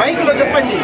మైకులో చెప్పండి.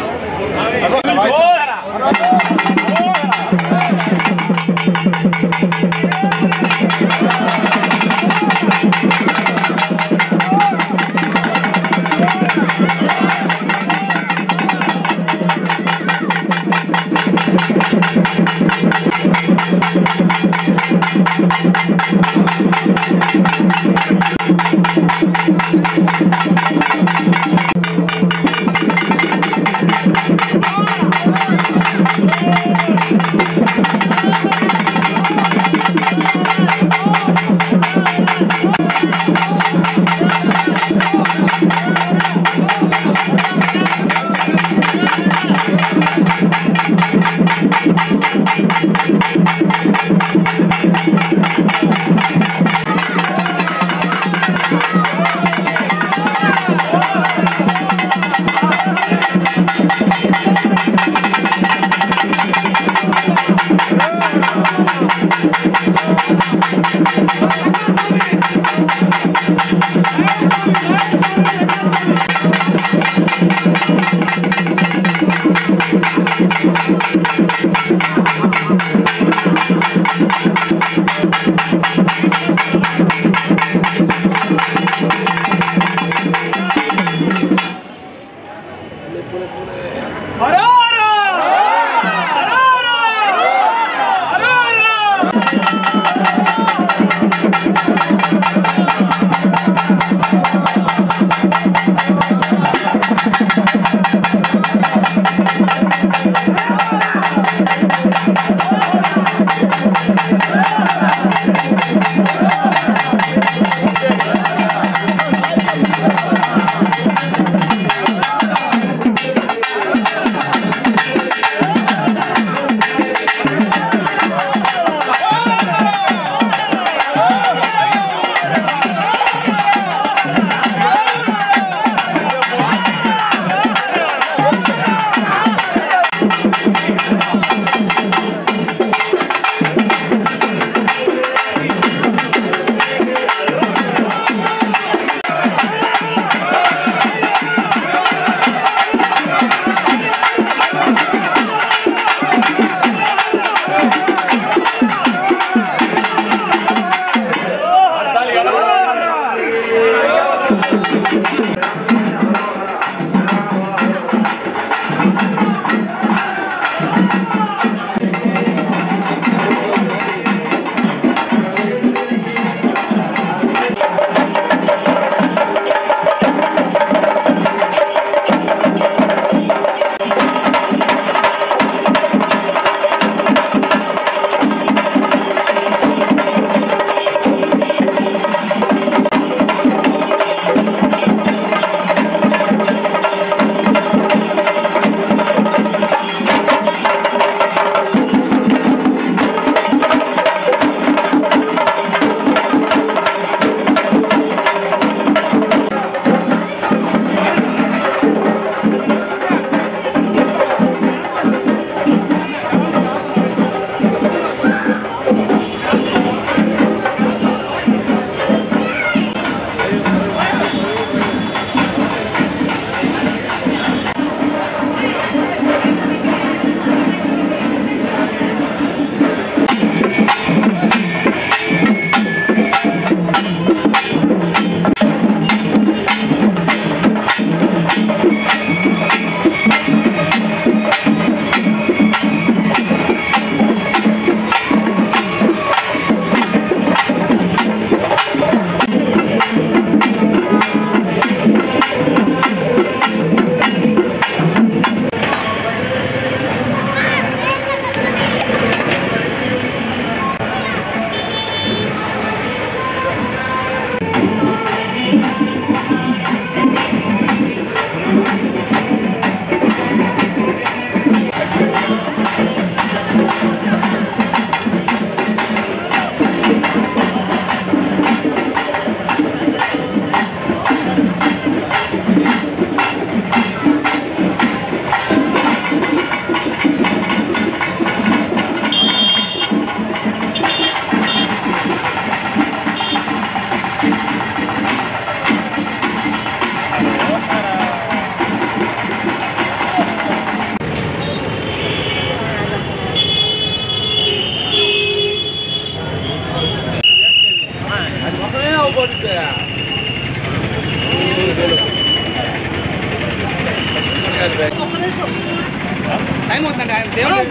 టైం అవుతుందండి ఆయన దేవుడు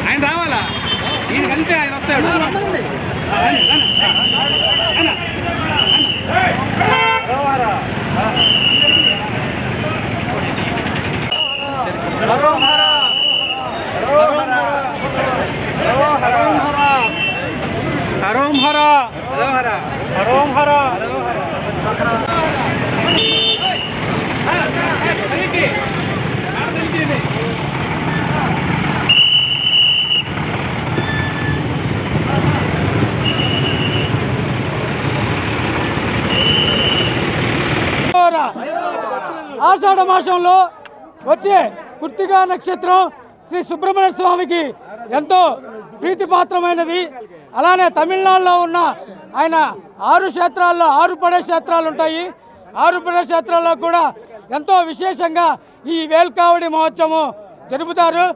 ఆయన రావాలా ఈయనకంతే ఆయన వస్తాడు హరోం హర హరోం హర ఆషాఢ మాసంలో వచ్చే కృత్తికా నక్షత్రం శ్రీ సుబ్రహ్మణ్య స్వామికి ఎంతో ప్రీతిపాత్రమైనది. అలానే తమిళనాడులో ఉన్న ఆయన 6 క్షేత్రాల్లో 6 పడే క్షేత్రాలు ఉంటాయి. 6 పడే క్షేత్రాల్లో కూడా ఎంతో విశేషంగా ఈ వేల్కావడి మహోత్సవం జరుపుతారు.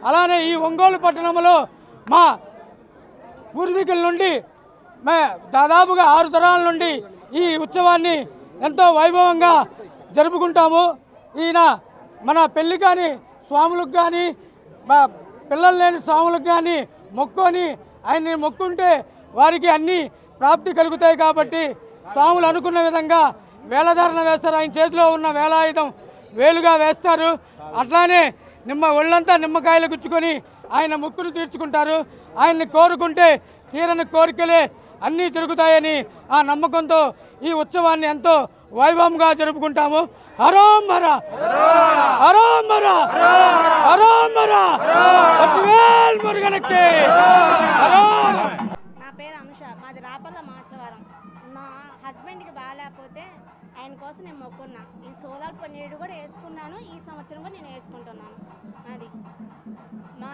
అలానే ఈ ఒంగోలు పట్టణంలో మా పూర్వీకుల నుండి దాదాపుగా 6 తరాల నుండి ఈ ఉత్సవాన్ని ఎంతో వైభవంగా జరుపుకుంటాము. ఈయన మన పెళ్లి కాని స్వాములకు కానీ పిల్లలు లేని స్వాములకు కానీ మొక్కుని ఆయన్ని మొక్కుంటే వారికి అన్ని ప్రాప్తి కలుగుతాయి. కాబట్టి స్వాములు అనుకున్న విధంగా వేలధారణ వేస్తారు. ఆయన చేతిలో ఉన్న వేలాయుధం వేలుగా వేస్తారు. అట్లానే ఒళ్ళంతా నిమ్మకాయలు గుచ్చుకొని ఆయన మొక్కును తీర్చుకుంటారు. ఆయన్ని కోరుకుంటే తీరని కోరికలే అన్నీ జరుగుతాయని ఆ నమ్మకంతో ఈ ఉత్సవాన్ని ఎంతో వైభవంగా జరుపుకుంటాము. హరోం హర హరోం హర హరోం హర వేల్ మురుగనకి. నా పేరు అనుష, మాది రాపల్ల మాచవరం. నా హస్బెండ్కి బాగాలేకపోతే ఆయన కోసం నేను మొక్కున్నా. ఈ సోలార్ పన్నీరు కూడా వేసుకున్నాను. ఈ సంవత్సరం కూడా నేను వేసుకుంటున్నాను. అది మా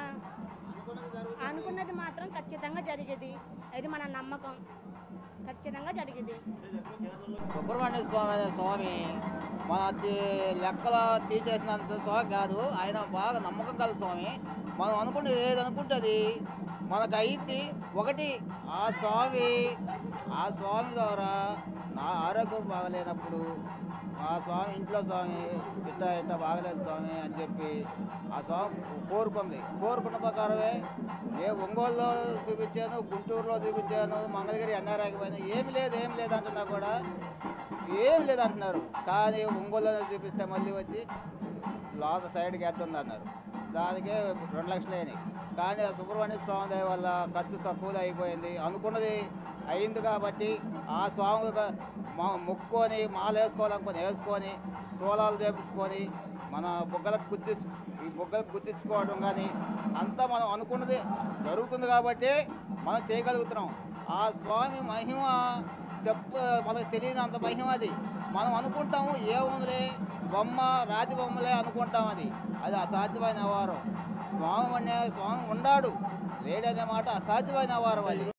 అనుకున్నది మాత్రం ఖచ్చితంగా జరిగేది. ఇది మన నమ్మకం, ఖచ్చితంగా జరిగేది. సుబ్రహ్మణ్య స్వామి అనే స్వామి మన లెక్కలు తీసేసినంత స్వామి కాదు. ఆయన బాగా నమ్మకం కల స్వామి. మనం అనుకునేది ఏది అనుకుంటుంది మనకు అయింది. ఒకటి ఆ స్వామి ద్వారా నా ఆరోగ్యం బాగలేనప్పుడు ఆ స్వామి ఇంట్లో స్వామి ఇట్ట బాగలేదు స్వామి అని చెప్పి ఆ స్వామి కోరుకున్న ప్రకారమే నేను ఒంగోలులో చూపించాను, గుంటూరులో చూపించాను, మంగళగిరి ఎన్ఆర్ఐకి పోయినా ఏమి లేదు అంటున్నా కూడా ఏం లేదంటున్నారు. కానీ ఒంగోలులో చూపిస్తే మళ్ళీ వచ్చి లోత సైడ్కి ఎట్టుంది అన్నారు. దానికే 2 లక్షలు అయినాయి. కానీ ఆ సుబ్రహ్మణ్య స్వామి దయ వల్ల ఖర్చు తక్కువలో అయిపోయింది. అనుకున్నది అయింది కాబట్టి ఆ స్వామి మొక్కుకొని మాల వేసుకొని సోలాలు చేపించుకొని మన బుగ్గలకు గుచ్చించుకోవడం కానీ అంతా మనం అనుకున్నది జరుగుతుంది కాబట్టి మనం చేయగలుగుతున్నాం. ఆ స్వామి మహిమ మనకు తెలియని అంత మహిమ అది. మనం అనుకుంటాము ఏముందిలే రాతి బొమ్మలే అనుకుంటాం. అది అసాధ్యమైన వ్యవహారం. స్వామి ఉన్నాడు లేడనే మాట అసాధ్యమైన వ్యవహారం అది.